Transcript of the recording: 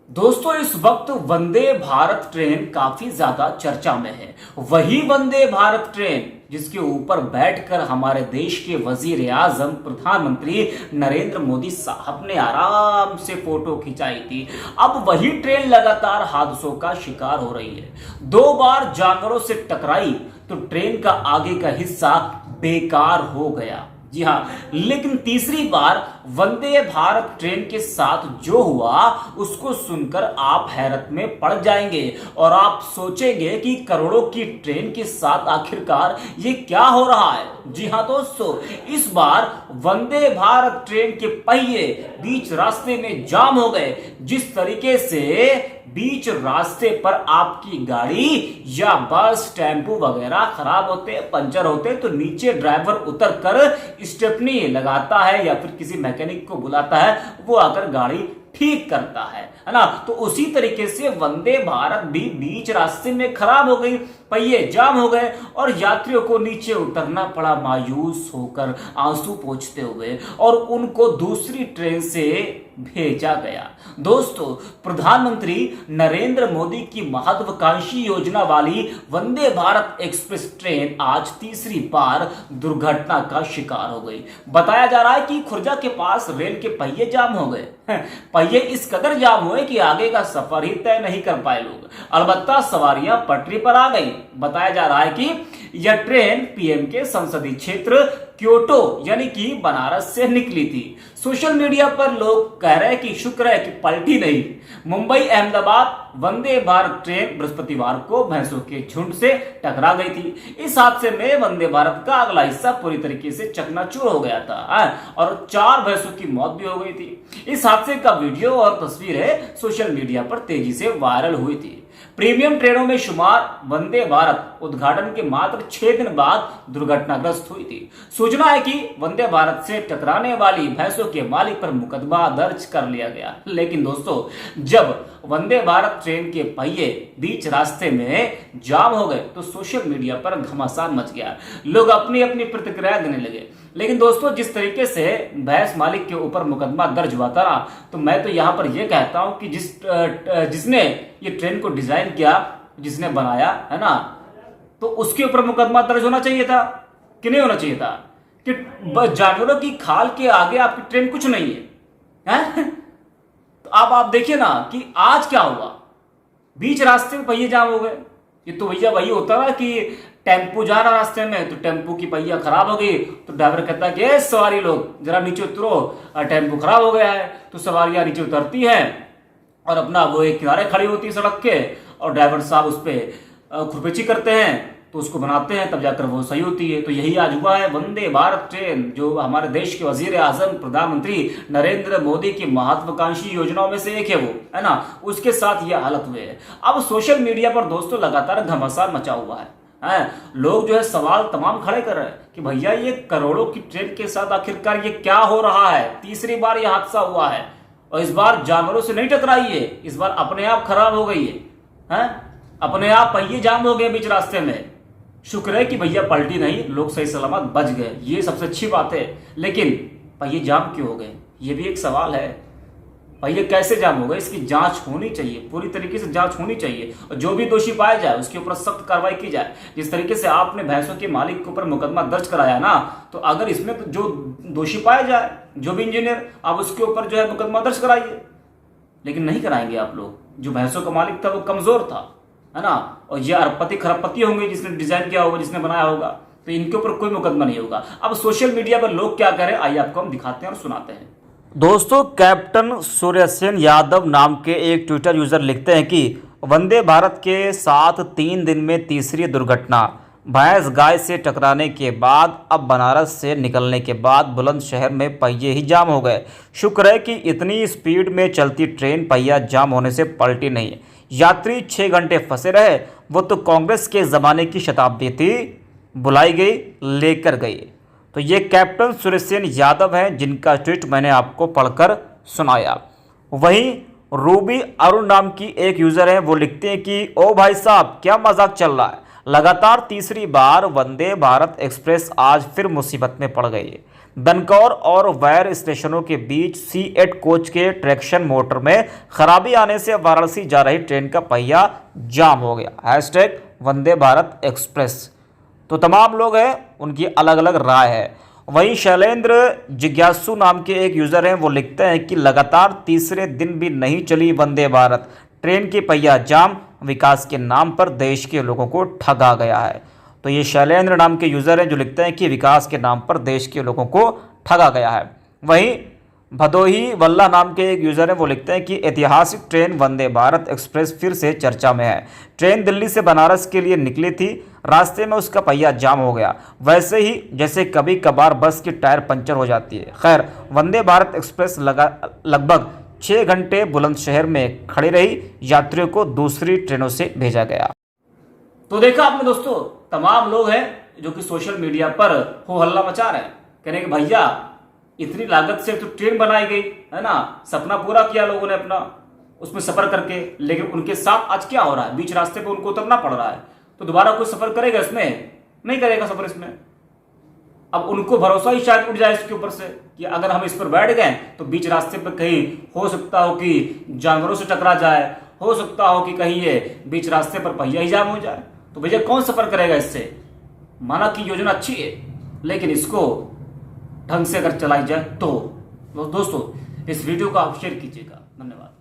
दोस्तों, इस वक्त वंदे भारत ट्रेन काफी ज्यादा चर्चा में है। वही वंदे भारत ट्रेन जिसके ऊपर बैठकर हमारे देश के वजीर आजम प्रधानमंत्री नरेंद्र मोदी साहब ने आराम से फोटो खिंचाई थी। अब वही ट्रेन लगातार हादसों का शिकार हो रही है। 2 बार जानवरों से टकराई तो ट्रेन का आगे का हिस्सा बेकार हो गया। जी हाँ, लेकिन तीसरी बार वंदे भारत ट्रेन के साथ जो हुआ उसको सुनकर आप हैरत में पड़ जाएंगे और आप सोचेंगे कि करोड़ों की ट्रेन के साथ आखिरकार ये क्या हो रहा है। जी हाँ दोस्तों, इस बार वंदे भारत ट्रेन के पहिए बीच रास्ते में जाम हो गए। जिस तरीके से बीच रास्ते पर आपकी गाड़ी या बस टेम्पो वगैरह खराब होते, पंचर होते, तो नीचे ड्राइवर उतर कर स्टेपनी लगाता है या फिर किसी मैकेनिक को बुलाता है, वो आकर गाड़ी ठीक करता है ना। तो उसी तरीके से वंदे भारत भी बीच रास्ते में खराब हो गई, पहिए जाम हो गए और यात्रियों को नीचे उतरना पड़ा मायूस होकर, आंसू पोंछते हुए, और उनको दूसरी ट्रेन से भेजा गया। दोस्तों, प्रधानमंत्री नरेंद्र मोदी की महत्वाकांक्षी योजना वाली वंदे भारत एक्सप्रेस ट्रेन आज तीसरी बार दुर्घटना का शिकार हो गई। बताया जा रहा है कि खुर्जा के पास रेल के पहिए जाम हो गए। पहिए इस कदर जाम हुए कि आगे का सफर ही तय नहीं कर पाए लोग। अलबत्ता सवारियां पटरी पर आ गई। बताया जा रहा है कि यह ट्रेन पीएम के संसदीय क्षेत्र क्योटो यानी कि बनारस से निकली थी। सोशल मीडिया पर लोग कह रहे हैं कि शुक्र है कि पलटी नहीं। मुंबई अहमदाबाद वंदे भारत ट्रेन बृहस्पतिवार को भैंसों के झुंड से टकरा गई थी। इस हादसे में वंदे भारत का अगला हिस्सा पूरी तरीके से चकनाचूर हो गया था और 4 भैंसों की मौत भी हो गई थी। इस हादसे का वीडियो और तस्वीरें सोशल मीडिया पर तेजी से वायरल हुई थी। प्रीमियम ट्रेनों में शुमार वंदे भारत उद्घाटन के मात्र 6 दिन बाद दुर्घटनाग्रस्त हुई थी। सूचना है कि वंदे भारत से टकराने वाली भैंसों के मालिक पर मुकदमा दर्ज कर लिया गया। लेकिन दोस्तों, जब वंदे भारत ट्रेन के पहिए बीच रास्ते में जाम हो गए तो सोशल मीडिया पर घमासान मच गया। लोग अपनी अपनी प्रतिक्रिया देने लगे। लेकिन दोस्तों, जिस तरीके से भैंस मालिक के ऊपर मुकदमा दर्ज हुआ था ना, तो मैं तो यहां पर यह कहता हूं कि जिसने ये ट्रेन को डिजाइन किया, जिसने बनाया है ना, तो उसके ऊपर मुकदमा दर्ज होना चाहिए था कि नहीं होना चाहिए था? कि जानवरों की खाल के आगे आपकी ट्रेन कुछ नहीं है। तो अब आप देखिए ना कि आज क्या हुआ। बीच रास्ते में पहिए जाम हो गए। ये तो भैया वही होता ना कि टेम्पो जा रहा रास्ते में, तो टेम्पो की पहिया खराब हो गई तो ड्राइवर कहता है कि सवारी लोग जरा नीचे उतरो, टेम्पो खराब हो गया है। तो सवारियां नीचे उतरती हैं और अपना वो एक किनारे खड़ी होती है सड़क के, और ड्राइवर साहब उस पर खुरपेची करते हैं, तो उसको बनाते हैं, तब जाकर वो सही होती है। तो यही आज हुआ है। वंदे भारत ट्रेन जो हमारे देश के वजीर आजम प्रधानमंत्री नरेंद्र मोदी की महत्वाकांक्षी योजनाओं में से एक है, वो है ना, उसके साथ यह हालत हुई है। अब सोशल मीडिया पर दोस्तों लगातार घमासान मचा हुआ है। लोग जो है सवाल तमाम खड़े कर रहे हैं कि भैया ये करोड़ों की ट्रेन के साथ आखिरकार ये क्या हो रहा है। तीसरी बार यह हादसा हुआ है और इस बार जानवरों से नहीं टकराई है, इस बार अपने आप खराब हो गई है। अपने आप पहिए जाम हो गए बीच रास्ते में। शुक्र है कि भैया पलटी नहीं, लोग सही सलामत बच गए, ये सबसे अच्छी बात है। लेकिन पहिए जाम क्यों हो गए, ये भी एक सवाल है। पहिए कैसे जाम हो गए, इसकी जांच होनी चाहिए, पूरी तरीके से जांच होनी चाहिए, और जो भी दोषी पाया जाए उसके ऊपर सख्त कार्रवाई की जाए। जिस तरीके से आपने भैंसों के मालिक के ऊपर मुकदमा दर्ज कराया ना, तो अगर इसमें तो जो दोषी पाया जाए, जो भी इंजीनियर, आप उसके ऊपर जो है मुकदमा दर्ज कराइए। लेकिन नहीं कराएंगे आप लोग। जो भैंसों का मालिक था वो कमजोर था, है ना, और ये अरबपति खरबपति होंगे जिसने डिजाइन किया होगा, जिसने बनाया होगा, तो इनके ऊपर कोई मुकदमा नहीं होगा। अब सोशल मीडिया पर लोग क्या करें, आइए आपको हम दिखाते हैं और सुनाते हैं। दोस्तों, कैप्टन सूर्यसेन यादव नाम के एक ट्विटर यूजर लिखते हैं कि वंदे भारत के साथ 3 दिन में तीसरी दुर्घटना। भैंस गाय से टकराने के बाद अब बनारस से निकलने के बाद बुलंदशहर में पहिए ही जाम हो गए। शुक्र है कि इतनी स्पीड में चलती ट्रेन पहिया जाम होने से पलटी नहीं। यात्री 6 घंटे फंसे रहे। वो तो कांग्रेस के ज़माने की शताब्दी थी, बुलाई गई लेकर गई। तो ये कैप्टन सूर्यसेन यादव हैं जिनका ट्वीट मैंने आपको पढ़कर सुनाया। वहीं रूबी अरुण नाम की एक यूज़र है, वो लिखते हैं कि ओ भाई साहब, क्या मजाक चल रहा है। लगातार तीसरी बार वंदे भारत एक्सप्रेस आज फिर मुसीबत में पड़ गई है। दनकौर और वैर स्टेशनों के बीच C8 कोच के ट्रैक्शन मोटर में खराबी आने से वाराणसी जा रही ट्रेन का पहिया जाम हो गया। Hashtag Vande Bharat express. तो तमाम लोग हैं, उनकी अलग अलग राय है। वहीं शैलेंद्र जिज्ञासु नाम के एक यूज़र हैं, वो लिखते हैं कि लगातार तीसरे दिन भी नहीं चली वंदे भारत ट्रेन की पहिया जाम, विकास के नाम पर देश के लोगों को ठगा गया है। तो ये शैलेंद्र नाम के यूज़र हैं जो लिखते हैं कि विकास के नाम पर देश के लोगों को ठगा गया है। वहीं भदोही वल्ला नाम के एक यूज़र हैं, वो लिखते हैं कि ऐतिहासिक ट्रेन वंदे भारत एक्सप्रेस फिर से चर्चा में है। ट्रेन दिल्ली से बनारस के लिए निकली थी, रास्ते में उसका पहिया जाम हो गया, वैसे ही जैसे कभी कभार बस की टायर पंचर हो जाती है। खैर, वंदे भारत एक्सप्रेस लगभग 6 घंटे बुलंदशहर में खड़ी रही, यात्रियों को दूसरी ट्रेनों से भेजा गया। तो देखा आपने दोस्तों, तमाम लोग हैं जो कि सोशल मीडिया पर हो हल्ला मचा रहे हैं, कह रहे हैं कि भैया इतनी लागत से तो ट्रेन बनाई गई है ना, सपना पूरा किया लोगों ने अपना उसमें सफर करके, लेकिन उनके साथ आज क्या हो रहा है, बीच रास्ते पे उनको उतरना पड़ रहा है। तो दोबारा कोई सफर करेगा इसमें? नहीं करेगा सफर इसमें। अब उनको भरोसा ही शायद उठ जाए इसके ऊपर से कि अगर हम इस पर बैठ गए तो बीच रास्ते पर कहीं हो सकता हो कि जानवरों से टकरा जाए, हो सकता हो कि कहीं ये बीच रास्ते पर पहिया ही जाम हो जाए। तो भैया कौन सफर करेगा इससे? माना कि योजना अच्छी है, लेकिन इसको ढंग से अगर चलाई जाए तो दोस्तों इस वीडियो को आप शेयर कीजिएगा। धन्यवाद।